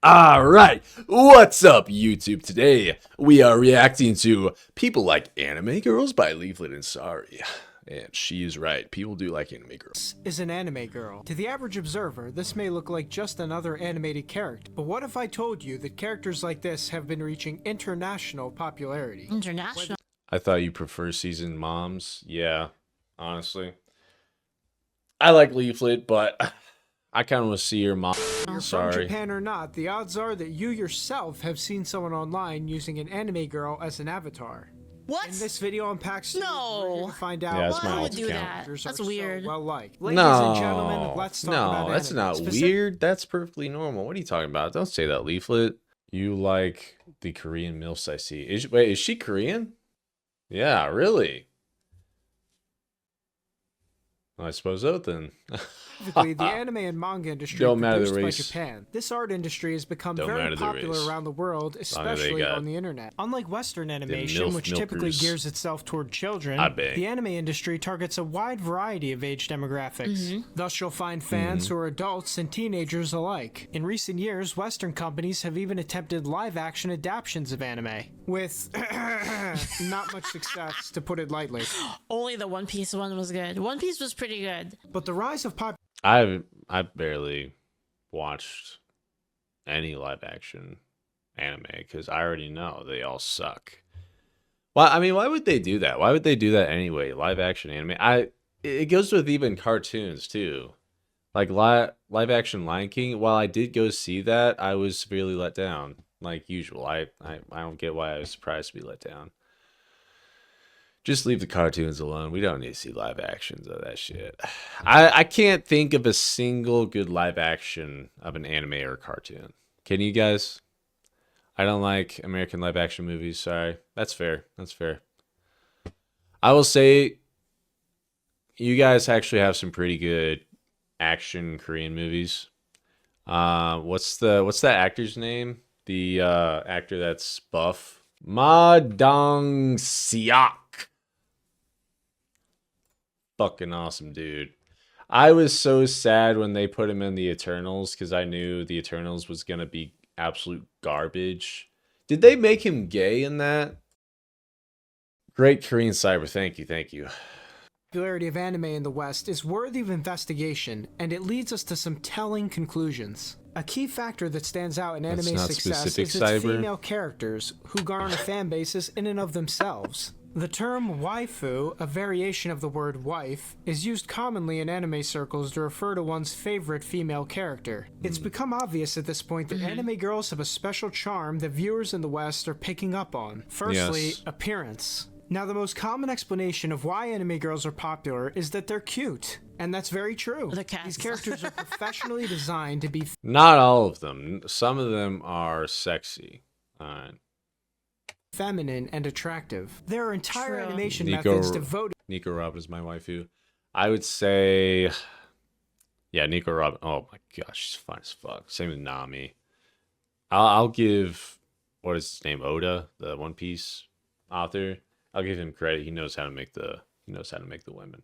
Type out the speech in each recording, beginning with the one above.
All right, what's up, YouTube? Today we are reacting to People Like Anime Girls by Leaflit and Sorry. And she's right, people do like anime girls. Is an anime girl. To the average observer, this may look like just another animated character. But what if I told you that characters like this have been reaching international popularity? International? I thought you prefer seasoned moms. Yeah, honestly. I like Leaflit, but I kind of want to see your mom. Sorry. From Japan or not, the odds are that you yourself have seen someone online using an anime girl as an avatar. What? In this video unpacks No. we're gonna find out Yeah, that's why my Who alt would do account. that? characters That's are weird. so well liked. Ladies No, and gentlemen, let's talk about no, that's anime. not weird. That's perfectly normal. What are you talking about? Don't say that, Leaflit. You like the Korean MILFs I see. Wait, is she Korean? Yeah, really? I suppose so then. Specifically, the anime and manga industry Don't matter the produced by race. Japan. This art industry has become Don't matter very the popular race. around the world, long as they especially got on the internet. Unlike Western animation, MILF which typically milkers. gears itself toward children, I bet. the anime industry targets a wide variety of age demographics. Thus, you'll find fans who are adults and teenagers alike. In recent years, Western companies have even attempted live-action adaptations of anime, with not much success, to put it lightly. Only the One Piece one was good. One Piece was pretty good. But the rise of pop I barely watched any live action anime because I already know they all suck. Well, I mean, why would they do that? Why would they do that anyway? Live action anime. It goes with even cartoons too. Like live action Lion King. While I did go see that, I was severely let down. Like usual. I don't get why I was surprised to be let down. Just leave the cartoons alone. We don't need to see live actions of that shit. I can't think of a single good live action of an anime or cartoon. Can you guys? I don't like American live action movies. Sorry. That's fair. That's fair. I will say you guys actually have some pretty good action Korean movies. What's that actor's name? The actor that's buff. Ma Dong-seok. Fucking awesome, dude. I was so sad when they put him in the Eternals because I knew the Eternals was gonna be absolute garbage. Did they make him gay in that? Great Korean cyber, thank you. popularity of anime in the West is worthy of investigation, and it leads us to some telling conclusions. A key factor that stands out in That's anime not success specific, is its Cyber. female characters, who garner fan bases in and of themselves. The term waifu, a variation of the word wife, is used commonly in anime circles to refer to one's favorite female character. It's become obvious at this point that anime girls have a special charm that viewers in the West are picking up on. Firstly, Yes. appearance. Now, the most common explanation of why anime girls are popular is that they're cute. And that's very true. The cats. These characters are professionally designed to be Not all of them. Some of them are sexy. Alright. feminine and attractive. There are entire True. animation Nico- methods devoted Nico Robin is my waifu. I would say, yeah, Nico Robin. Oh my gosh, she's fine as fuck. Same with Nami. I'll give, what is his name, Oda, the One Piece author. I'll give him credit. He knows how to make the women.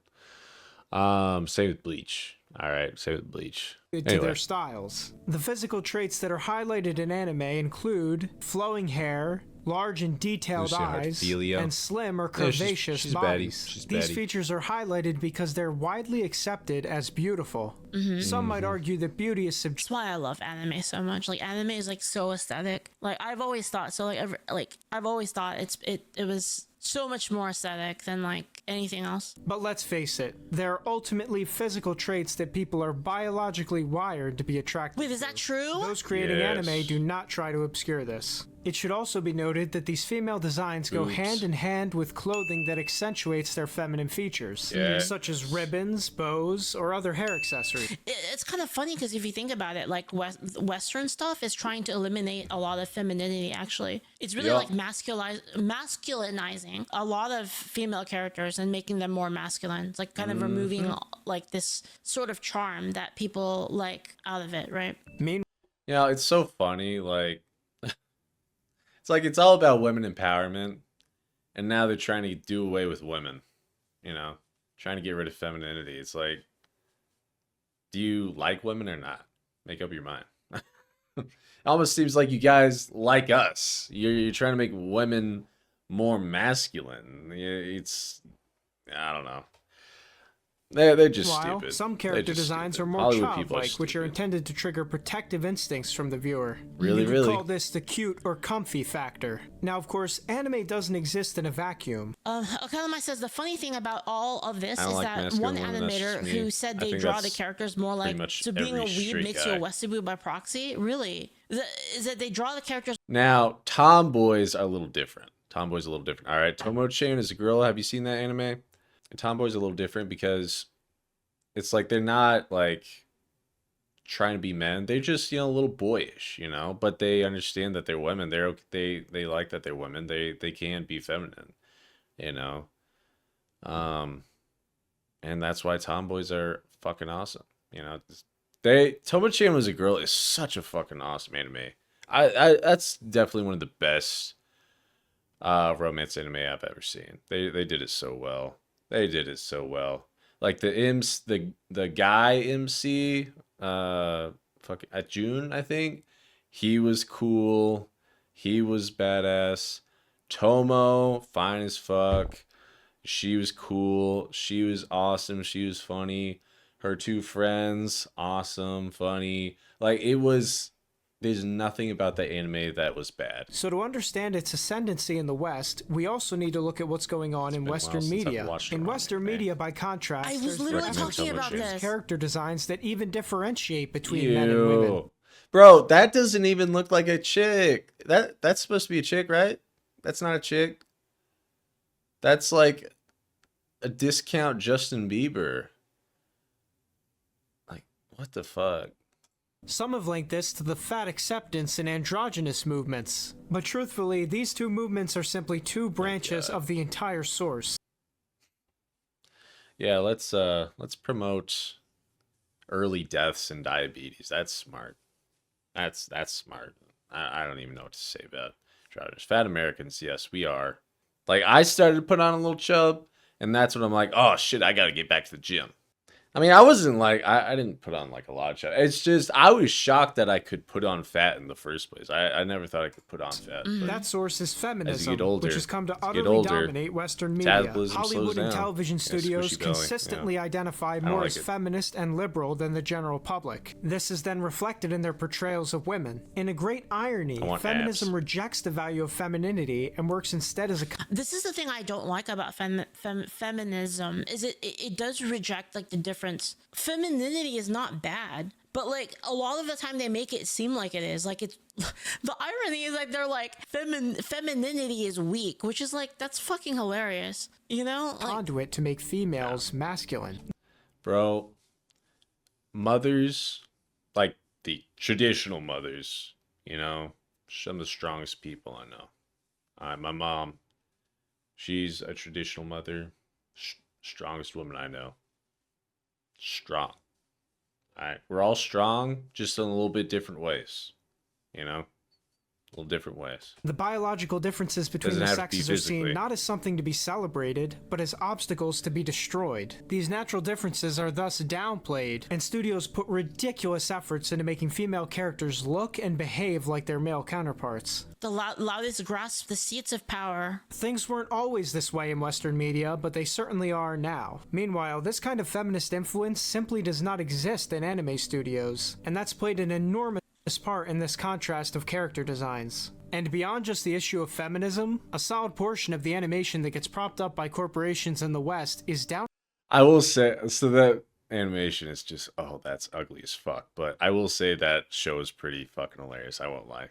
Same with Bleach. All right, same with Bleach. to Anyway. their styles. The physical traits that are highlighted in anime include flowing hair, large and detailed Lucy eyes, Heartfilia. and slim or Yeah, she's- curvaceous she's baddie. bodies. She's These baddie. features are highlighted because they're widely accepted as beautiful. Some might argue that beauty is subjective. That's why I love anime so much. Like anime is like so aesthetic. Like I've always thought so. I've always thought it was so much more aesthetic than like anything else. But let's face it, they're ultimately physical traits that people are biologically wired to be attracted Wait, is that true? Those creating Yes. anime do not try to obscure this. It should also be noted that these female designs go Oops. hand in hand with clothing that accentuates their feminine features, Yeah. such as ribbons, bows, or other hair accessories. It's kind of funny because if you think about it, like Western stuff is trying to eliminate a lot of femininity. Actually, it's really Yeah. like masculinizing a lot of female characters and making them more masculine. It's like kind of removing like this sort of charm that people like out of it, right? Meanwhile, Yeah, it's so funny. Like, it's all about women empowerment, and now they're trying to do away with women. You know, trying to get rid of femininity. It's like, do you like women or not? Make up your mind. It almost seems like you guys like us. You're trying to make women more masculine. It's I don't know. They're just While stupid. some They're character just designs stupid. are more Hollywood people are childlike, which are stupid. intended to trigger protective instincts from the viewer. Really, You could really? call this the cute or comfy factor. Now, of course, anime doesn't exist in a vacuum. Akanama says the funny thing about all of this I don't is like that masculine one women, that's animator just me. who said I they think draw the that's characters more like much so being a every weeb straight makes guy. you a Westerbu by proxy. Really, is that they draw the characters Now, tomboys are a little different. Tomboys are a little different. All right, Tomo-chan is a girl. Have you seen that anime? Tomboys are a little different because it's like they're not like trying to be men. They're just, a little boyish, but they understand that they're women. They like that they're women. They can be feminine, you know. And that's why tomboys are fucking awesome. Tomo-chan was a girl is such a fucking awesome anime. I that's definitely one of the best romance anime I've ever seen. They did it so well. They did it so well. Like the guy MC at June, I think. He was cool. He was badass. Tomo, fine as fuck. She was cool. She was awesome. She was funny. Her two friends, awesome, funny. Like there's nothing about the anime that was bad. So to understand its ascendancy in the West, we also need to look at what's going on in Western media. In Western media, by contrast, I was there's literally Recommend talking about Tomo-chan. this. character designs that even differentiate between men and women. Ew. Bro, that doesn't even look like a chick. That's supposed to be a chick, right? That's not a chick. That's like a discount Justin Bieber. Like, what the fuck? Some have linked this to the fat acceptance and androgynous movements. But truthfully, these two movements are simply two branches of the entire source. Yeah, let's promote early deaths and diabetes. That's smart. That's smart. I don't even know what to say about trousers. Fat Americans, yes, we are. Like, I started to put on a little chub, and that's when I'm like, oh shit, I gotta get back to the gym. I mean, I wasn't like, I didn't put on like a lot of chub. It's just, I was shocked that I could put on fat in the first place. I never thought I could put on fat. But That source is feminism, get older- which has come to as you get utterly older, dominate Western media. metabolism slows Hollywood and down. television Yeah, studios squishy belly, consistently identify don't more like as it. feminist and liberal than the general public. This is then reflected in their portrayals of women. In a great irony, I want feminism abs. rejects the value of femininity and works instead as a This is the thing I don't like about feminism is it does reject like the difference. Femininity is not bad, but like a lot of the time they make it seem like it is. Like it's the irony is like they're like femininity is weak, which is like that's fucking hilarious. Like, conduit to make females masculine. Bro, mothers, like the traditional mothers, some of the strongest people I know. My mom, she's a traditional mother, strongest woman I know. Strong. All right, we're all strong, just in a little bit different ways, little different ways. The biological differences between Doesn't the have to be sexes are seen physically. not as something to be celebrated, but as obstacles to be destroyed. These natural differences are thus downplayed, and studios put ridiculous efforts into making female characters look and behave like their male counterparts. the loudest grasp the seats of power. Things weren't always this way in Western media, but they certainly are now. Meanwhile, this kind of feminist influence simply does not exist in anime studios, and that's played an enormous part in this contrast of character designs. And beyond just the issue of feminism, a solid portion of the animation that gets propped up by corporations in the West is down. I will say, so that animation is just, oh, that's ugly as fuck. But I will say that show is pretty fucking hilarious. I won't lie.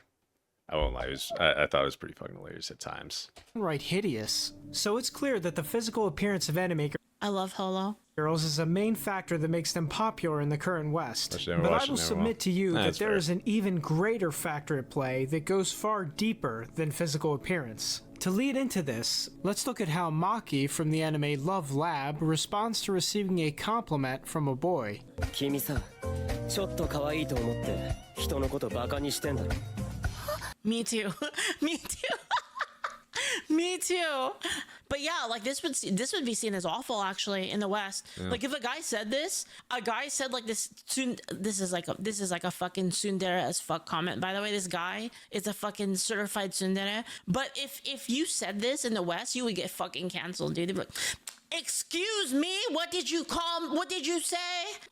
I thought it was pretty fucking hilarious at times. Downright hideous. So it's clear that the physical appearance of anime I love Holo. girls is a main factor that makes them popular in the current West. Watch it, never But watch I it, will never submit will. to you Nah, that that's there fair. is an even greater factor at play that goes far deeper than physical appearance. To lead into this, let's look at how Maki from the anime Love Lab responds to receiving a compliment from a boy. 君さ、ちょっと可愛いと思って人のことバカにしてんだろ。 Me too. Me too. Me too. But yeah, like this would be seen as awful actually in the West. Like if a guy said like this is like a fucking tsundere as fuck comment. By the way, this guy is a fucking certified tsundere. But if you said this in the West, you would get fucking canceled, dude. They'd be like, excuse me, what did you say?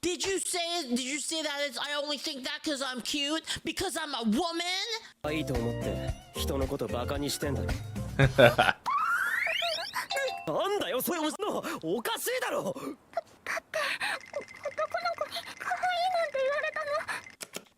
Did you say that I only think that because I'm cute? Because I'm a woman? いいと思って人のことバカにしてんだろ。なんだよそれのおかしいだろ。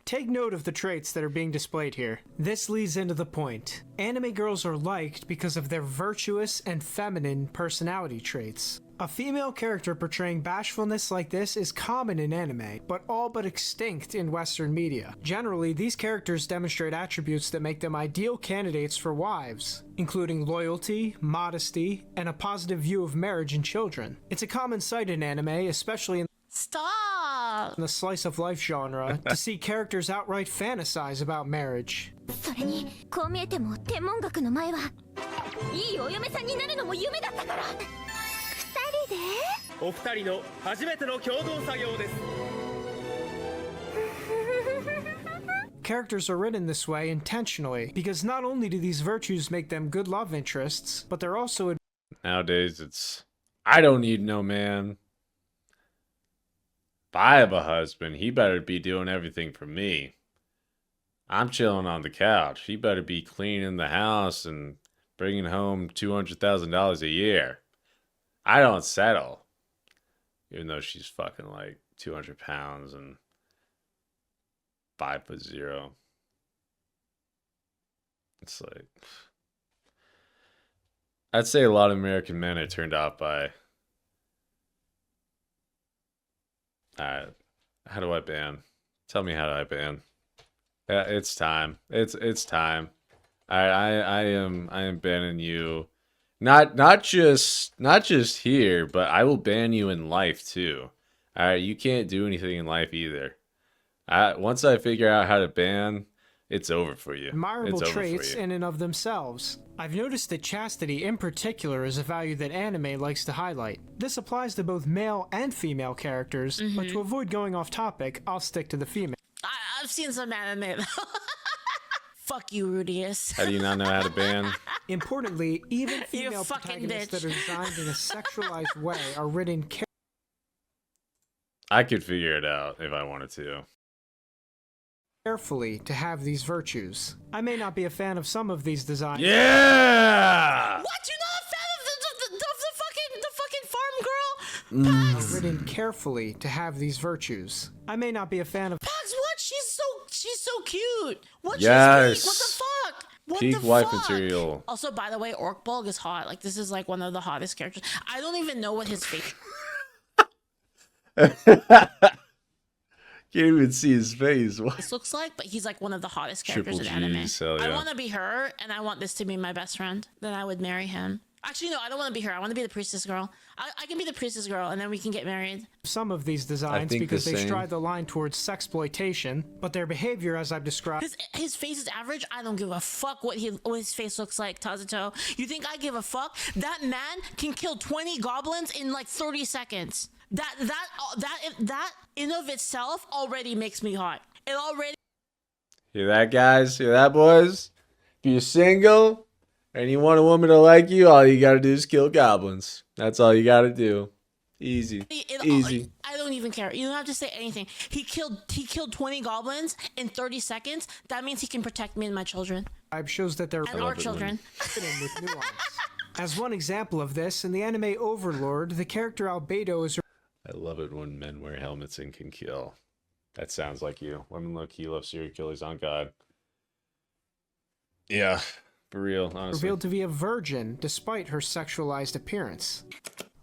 Take note of the traits that are being displayed here. This leads into the point. Anime girls are liked because of their virtuous and feminine personality traits. A female character portraying bashfulness like this is common in anime, but all but extinct in Western media. Generally, these characters demonstrate attributes that make them ideal candidates for wives, including loyalty, modesty, and a positive view of marriage and children. It's a common sight in anime, especially in the slice of life genre, to see characters outright fantasize about marriage. それにこう見えても天文学の前はいいお嫁さんになるのも夢だったから2人でお二人の初めての共同作業です。Characters are written this way intentionally, because not only do these virtues make them good love interests, but they're also Nowadays, it's, I don't need no man. If I have a husband, he better be doing everything for me. I'm chilling on the couch. He better be cleaning the house and bringing home $200,000 a year. I don't settle. Even though she's fucking like 200 pounds and 5'0". It's like, I'd say a lot of American men are turned off by, how do I ban? Tell me how do I ban? Yeah, it's time. It's time. I am banning you. Not just here, but I will ban you in life too. All right, you can't do anything in life either. Once I figure out how to ban, it's over for you. admirable It's over traits for you. in and of themselves. I've noticed that chastity in particular is a value that anime likes to highlight. This applies to both male and female characters, but to avoid going off topic, I'll stick to the female. I've seen some anime. Fuck you, Rudius. How do you not know how to ban? Importantly, even You female fucking protagonists bitch. that are designed in a sexualized way are written I could figure it out if I wanted to. carefully to have these virtues. I may not be a fan of some of these designs. Yeah. What? You're not a fan of the fucking farm girl? Pax, Written carefully to have these virtues. I may not be a fan of Pax, what? She's so cute. What? Yes. She's peak? What the fuck? What Peak the wife fuck? material. Also, by the way, Orkbulg is hot. Like, this is like one of the hottest characters. I don't even know what his face. Can't even see his face. What? This looks like, but he's like one of the hottest Triple characters in anime. G's, hell I yeah. want to be her, and I want this to be my best friend. Then I would marry him. Actually, no, I don't want to be her. I want to be the priestess girl. I can be the priestess girl, and then we can get married. some of these designs think because the they same. stride the line towards sexploitation, but their behavior, as I've described, His face is average. I don't give a fuck what his face looks like, Tazuto. You think I give a fuck? That man can kill 20 goblins in like 30 seconds. That in of itself already makes me hot. It already. Hear that, guys? Hear that, boys? If you're single and you want a woman to like you, all you gotta do is kill goblins. That's all you gotta do. Easy. Easy. I don't even care. You don't have to say anything. He killed 20 goblins in 30 seconds. That means he can protect me and my children shows that they're and our children. written with nuance. As one example of this, in the anime Overlord, the character Albedo is I love it when men wear helmets and can kill. That sounds like you. Women look, he loves serial killers on God. Yeah, for real, honestly. revealed to be a virgin despite her sexualized appearance.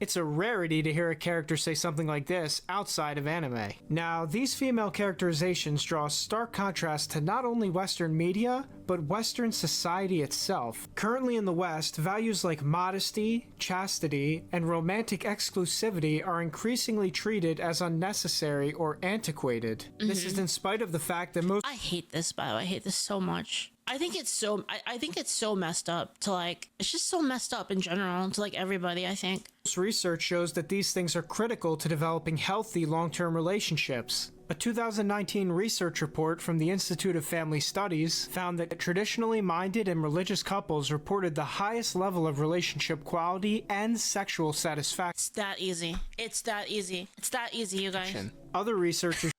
It's a rarity to hear a character say something like this outside of anime. Now, these female characterizations draw a stark contrast to not only Western media, but Western society itself. Currently in the West, values like modesty, chastity, and romantic exclusivity are increasingly treated as unnecessary or antiquated. This is in spite of the fact that most I hate this, by the way. I hate this so much. I think it's so I think it's so messed up to like it's just so messed up in general to like everybody, I think. Research shows that these things are critical to developing healthy long-term relationships. A 2019 research report from the Institute of Family Studies found that traditionally minded and religious couples reported the highest level of relationship quality and sexual satisfaction. It's that easy. It's that easy. It's that easy, you guys. Other researchers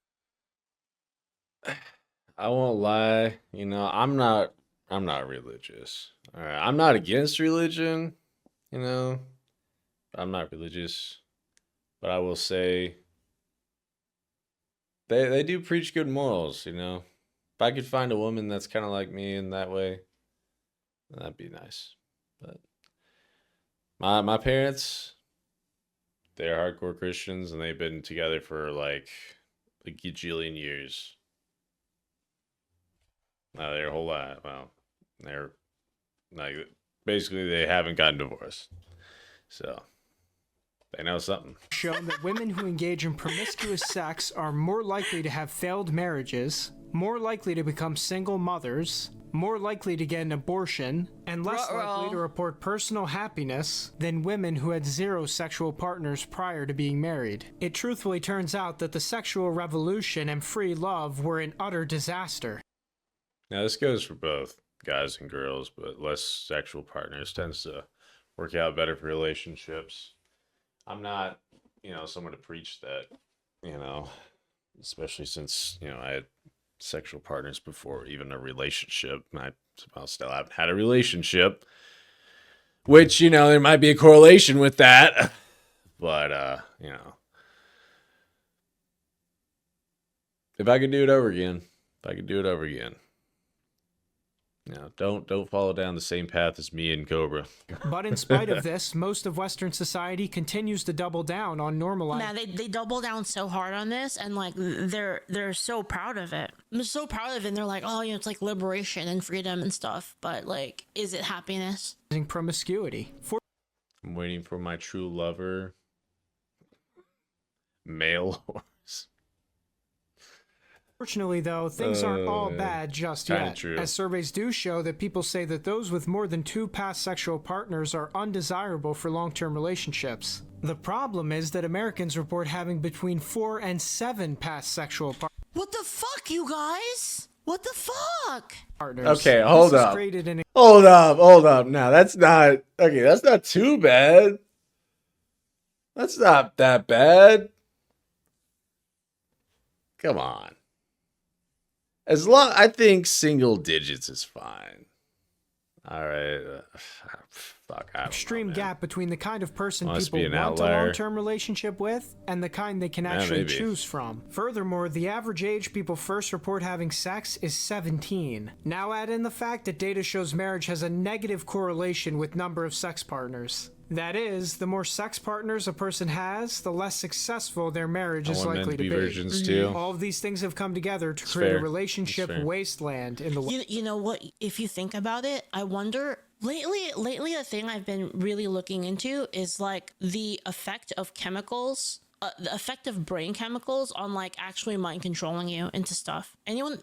I won't lie, you know, I'm not religious. All right, I'm not against religion, you know. I'm not religious, but I will say they do preach good morals, you know. If I could find a woman that's kind of like me in that way, then that'd be nice. But my parents, they're hardcore Christians and they've been together for like a gajillion years. Their whole life. Well, they're like basically they haven't gotten divorced, so they know something. shown that women who engage in promiscuous sex are more likely to have failed marriages, more likely to become single mothers, more likely to get an abortion, and less likely to report personal happiness than women who had zero sexual partners prior to being married. It truthfully turns out that the sexual revolution and free love were an utter disaster. Now this goes for both guys and girls, but less sexual partners tends to work out better for relationships. I'm not, you know, someone to preach that, you know, especially since, you know, I had sexual partners before even a relationship. I still haven't had a relationship, which, you know, there might be a correlation with that, but, you know, if I could do it over again, you know, don't follow down the same path as me and Cobra. But in spite of this, most of Western society continues to double down on normalizing. Man, they double down so hard on this, and like they're so proud of it. They're so proud of it, and they're like, oh, you know, it's like liberation and freedom and stuff. But like, is it happiness? Promiscuity. I'm waiting for my true lover. Male horse. Fortunately, though, things aren't all bad just yet, true. as surveys do show that people say that those with more than 2 past sexual partners are undesirable for long-term relationships. The problem is that Americans report having between 4 and 7 past sexual What the fuck, you guys? What the fuck? partners. Okay, hold This has up. created an Hold up. Now, that's not too bad. That's not that bad. Come on. I think single digits is fine. All right. Fuck, I don't extreme know, man. gap between the kind of person Must people be an want a outlier. long-term relationship with and the kind they can Yeah, actually maybe. choose from. Furthermore, the average age people first report having sex is 17. Now add in the fact that data shows marriage has a negative correlation with number of sex partners. That is, the more sex partners a person has, the less successful their marriage is I want men likely to be. virgins too. All of these things have come together to create fair. a relationship That's fair. wasteland in the You know what? If you think about it, I wonder. Lately, a thing I've been really looking into is like the effect of chemicals, the effect of brain chemicals on like actually mind controlling you into stuff. Anyone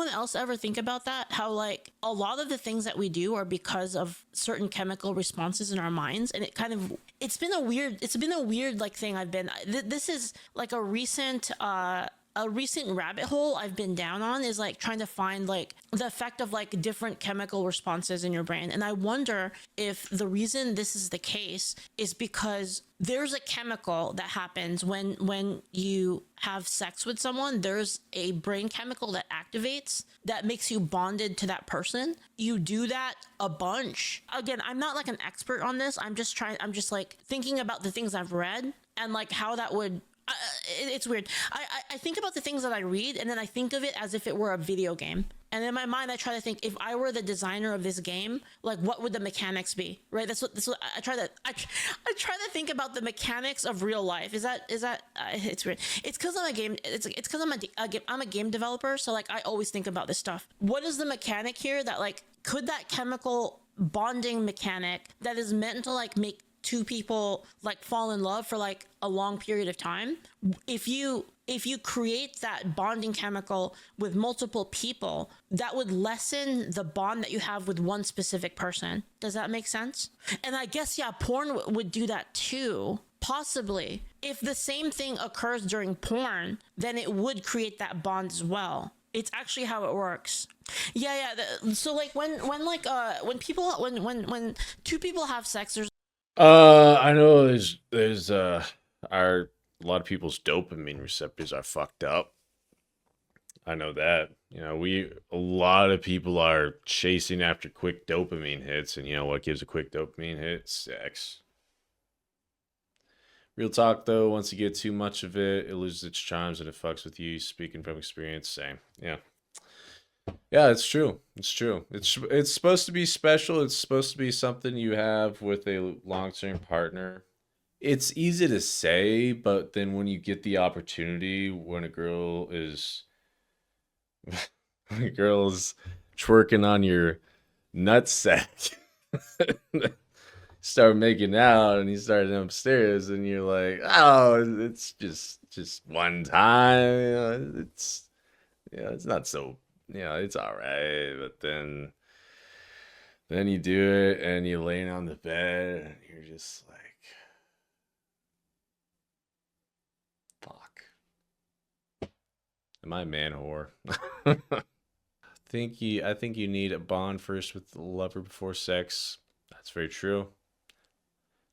else ever think about that? How like a lot of the things that we do are because of certain chemical responses in our minds, and it's been a weird like thing I've been. This is like a recent rabbit hole I've been down on is like trying to find like the effect of like different chemical responses in your brain. And I wonder if the reason this is the case is because there's a chemical that happens when you have sex with someone. There's a brain chemical that activates that makes you bonded to that person. You do that a bunch. Again, I'm not like an expert on this. I'm just like thinking about the things I've read and like how that would it's weird. I think about the things that I read, and then I think of it as if it were a video game. And in my mind, I try to think, if I were the designer of this game, like what would the mechanics be, right? That's what I try to think about the mechanics of real life. Is that it's weird. It's because I'm a game. It's because I'm a game developer, so like I always think about this stuff. What is the mechanic here that like could that chemical bonding mechanic that is meant to like make two people like fall in love for like a long period of time, if you create that bonding chemical with multiple people, that would lessen the bond that you have with one specific person. Does that make sense? And I guess, yeah, porn would do that too. Possibly. If the same thing occurs during porn, then it would create that bond as well. It's actually how it works. Yeah. So like when two people have sex, there's I know there's a lot of people's dopamine receptors are fucked up. I know that. You know, a lot of people are chasing after quick dopamine hits, and you know what gives a quick dopamine hit? Sex. Real talk though, once you get too much of it, it loses its charms and it fucks with you. Speaking from experience, same. Yeah. Yeah, it's true. It's true. It's supposed to be special. It's supposed to be something you have with a long-term partner. It's easy to say, but then when you get the opportunity, when a girl is twerking on your nutsack, start making out, and you start upstairs, and you're like, oh, it's just one time. You know, it's not so. It's all right, but then you do it, and you're laying on the bed, and you're just like, fuck. Am I a man whore? I think you need a bond first with the lover before sex. That's very true.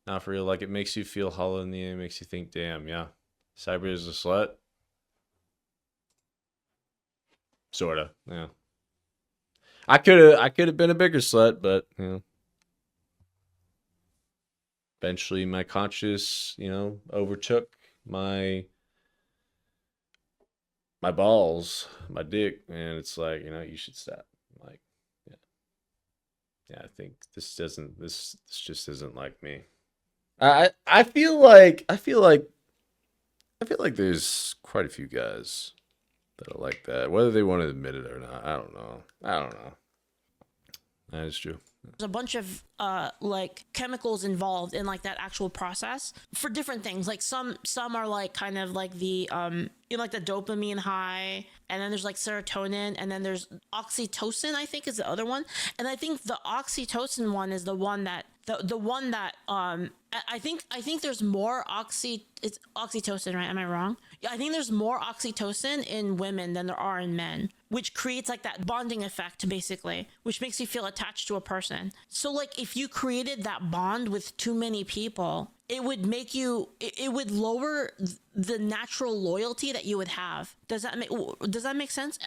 Not for real. Like, it makes you feel hollow in the end. It makes you think, damn, yeah, Cyber is a slut. Sorta, yeah. I could have been a bigger slut, but you know, eventually my conscience, overtook my balls, my dick, and it's like, you should stop. Like, yeah, I think this just isn't like me. I feel like there's quite a few guys that are like that, whether they want to admit it or not. I don't know. That is true. a bunch of like chemicals involved in like that actual process for different things. Like some are like kind of like the like the dopamine high, and then there's like serotonin, and then there's oxytocin, I think, is the other one. And I think the oxytocin one is the one that I think there's more it's oxytocin, right? Am I wrong? Yeah, I think there's more oxytocin in women than there are in men, which creates like that bonding effect, basically, which makes you feel attached to a person. So like if you created that bond with too many people, it would make you, it would lower the natural loyalty that you would have. Does that make sense?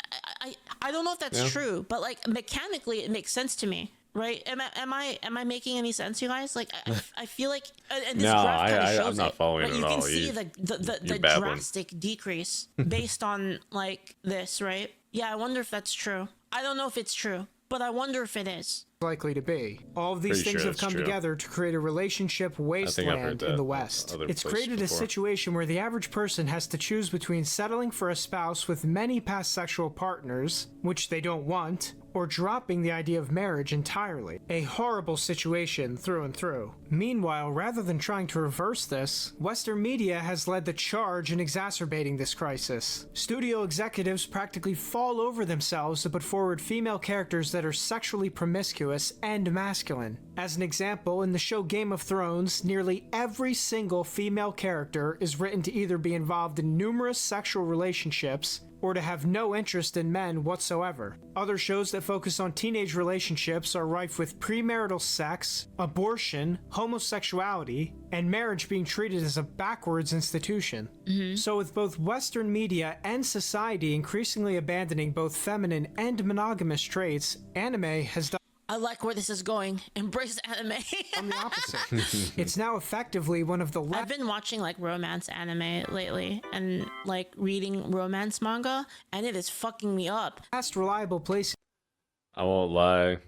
I don't know if that's true, but like mechanically it makes sense to me. Right? Am I making any sense, you guys? Like, I feel like, and this graph kind of shows I'm not following right? at You can all. see the drastic decrease based on like this, right? Yeah, I wonder if that's true. I don't know if it's true, but I wonder if it is. Likely to be. All of these things have come together to create a relationship wasteland in the West. It's created a situation where the average person has to choose between settling for a spouse with many past sexual partners, which they don't want, or dropping the idea of marriage entirely. A horrible situation through and through. Meanwhile, rather than trying to reverse this, Western media has led the charge in exacerbating this crisis. Studio executives practically fall over themselves to put forward female characters that are sexually promiscuous and masculine. As an example, in the show Game of Thrones, nearly every single female character is written to either be involved in numerous sexual relationships or to have no interest in men whatsoever. Other shows that focus on teenage relationships are rife with premarital sex, abortion, homosexuality, and marriage being treated as a backwards institution. So with both Western media and society increasingly abandoning both feminine and monogamous traits, anime has done I like where this is going. Embrace anime. the opposite. It's now effectively one of the I've been watching like romance anime lately and like reading romance manga, and it is fucking me up. last reliable places I won't lie.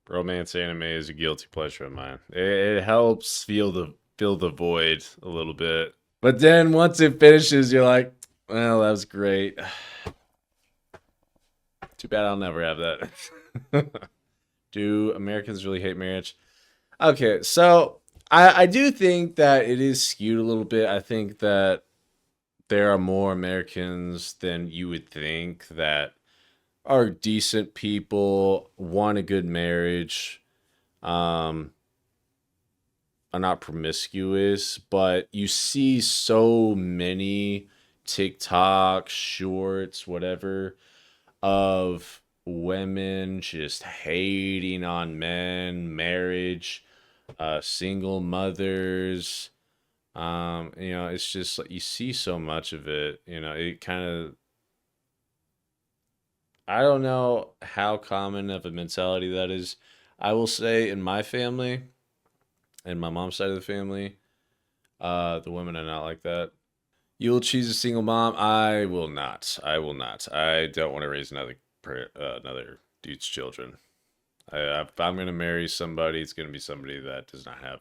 Romance anime is a guilty pleasure of mine. It helps fill the void a little bit. But then once it finishes, you're like, well, that was great. Too bad I'll never have that. Do Americans really hate marriage? Okay, so I do think that it is skewed a little bit. I think that there are more Americans than you would think that are decent people, want a good marriage, are not promiscuous, but you see so many TikTok shorts, whatever, of women just hating on men, marriage, single mothers. It's just like you see so much of it. It kind of, I don't know how common of a mentality that is. I will say in my family, and my mom's side of the family, the women are not like that. You will choose a single mom. I will not. I will not. I don't want to raise another dude's children. If I'm gonna marry somebody, it's gonna be somebody that does not have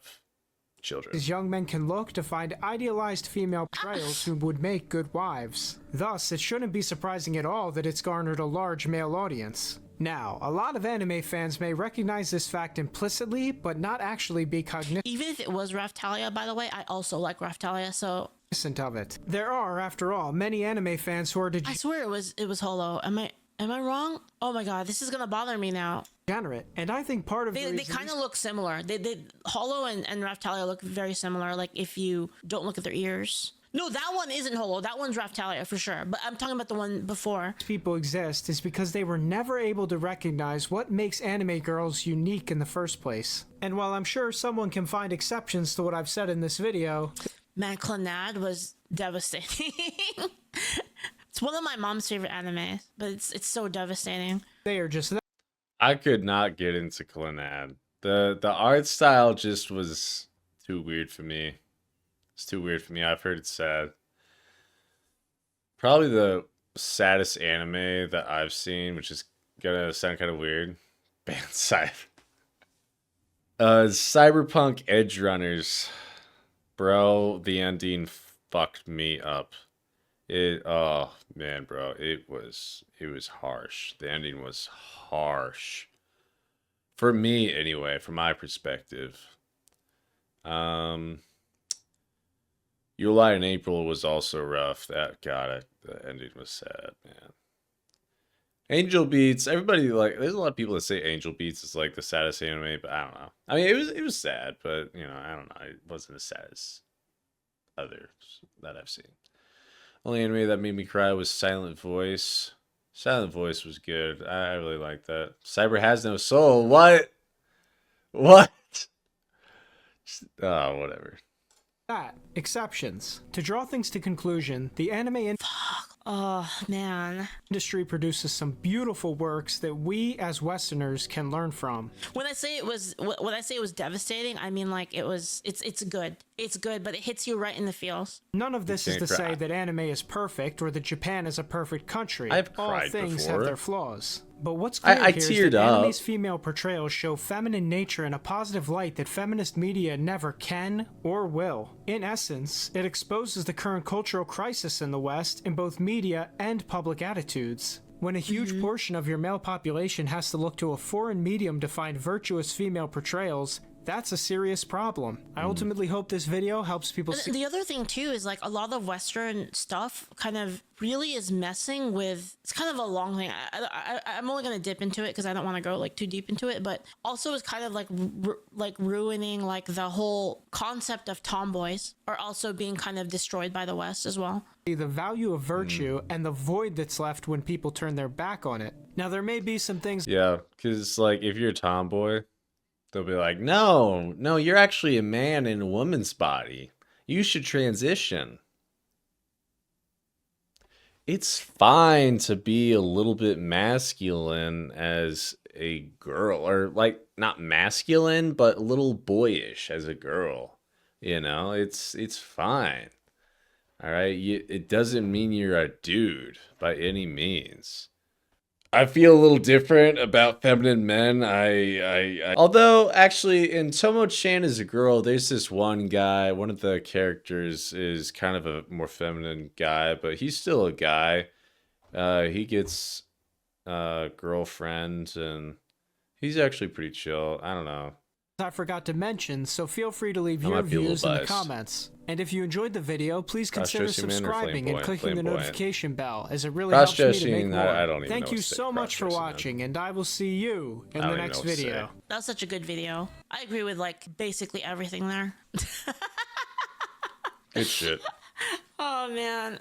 children. As young men can look to find idealized female portrayals who would make good wives. Thus, it shouldn't be surprising at all that it's garnered a large male audience. Now, a lot of anime fans may recognize this fact implicitly, but not actually be cognizant Even if it was Raftalia, by the way, I also like Raftalia, so of it. There are, after all, many anime fans who are I swear it was Holo. Am I wrong? Oh my god, this is gonna bother me now. degenerate, and I think part of the They reason kind of look similar. They Holo and Raftalia look very similar. Like if you don't look at their ears. No, that one isn't Holo. That one's Raftalia for sure. But I'm talking about the one before. people exist is because they were never able to recognize what makes anime girls unique in the first place. And while I'm sure someone can find exceptions to what I've said in this video, Man, Clannad was devastating. It's one of my mom's favorite animes, but it's so devastating. they are just I could not get into Clannad. The art style just was too weird for me. It's too weird for me. I've heard it's sad. Probably the saddest anime that I've seen, which is gonna sound kind of weird. Band Cyberpunk Edge Runners. Bro, the ending fucked me up. Oh man, bro, it was harsh. The ending was harsh. For me anyway, from my perspective. July and April was also rough. The ending was sad, man. Angel Beats, everybody there's a lot of people that say Angel Beats is like the saddest anime, but I don't know. I mean, it was sad, but I don't know. It wasn't as sad as others that I've seen. Only anime that made me cry was Silent Voice. Silent Voice was good. I really liked that. Cyber Has No Soul. What? Oh, whatever. that. Exceptions. To draw things to conclusion, the anime Oh man. industry produces some beautiful works that we as Westerners can learn from. When I say it was devastating, I mean like it's good. It's good, but it hits you right in the feels. None of this is can't to cry. say that anime is perfect or that Japan is a perfect country. I've All cried things before. have their flaws. But what's clear I here is teared that up. anime's female portrayals show feminine nature in a positive light that feminist media never can or will. In essence, it exposes the current cultural crisis in the West in both media and public attitudes. When a huge portion of your male population has to look to a foreign medium to find virtuous female portrayals, that's a serious problem. I ultimately hope this video helps people see. The other thing too is like a lot of Western stuff kind of really is messing with. It's kind of a long thing. I'm only gonna dip into it because I don't want to go like too deep into it. But also, it's kind of like ruining like the whole concept of tomboys are also being kind of destroyed by the West as well. The value of virtue and the void that's left when people turn their back on it. Now, there may be some things Yeah, because like if you're a tomboy, they'll be like, no, you're actually a man in a woman's body. You should transition. It's fine to be a little bit masculine as a girl, or like not masculine, but a little boyish as a girl. It's fine. All right, it doesn't mean you're a dude by any means. I feel a little different about feminine men. Although actually in Tomo-chan as a girl, there's this one guy, one of the characters is kind of a more feminine guy, but he's still a guy. He gets a girlfriend and he's actually pretty chill. I don't know. I forgot to mention, so feel free to leave I your might be a little views in the biased. comments. And if you enjoyed the video, please consider Cross-dressing man or subscribing and flamboyant? clicking the Flamboyant. notification bell, as it really helps me to make Cross-dressing, more. I don't even Thank know you what to say so much for cross-dressing, man. watching, and I will see you in I the don't even next know what to video. say. That was such a good video. I agree with like basically everything there. Good shit. Oh man.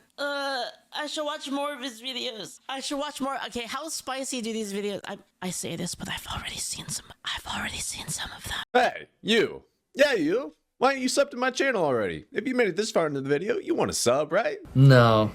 I should watch more of his videos. I should watch more. Okay, how spicy do these videos? I say this, but I've already seen some of them. Hey, you. Yeah, you. Why ain't you subbed to my channel already? If you made it this far into the video, you want to sub, right? No.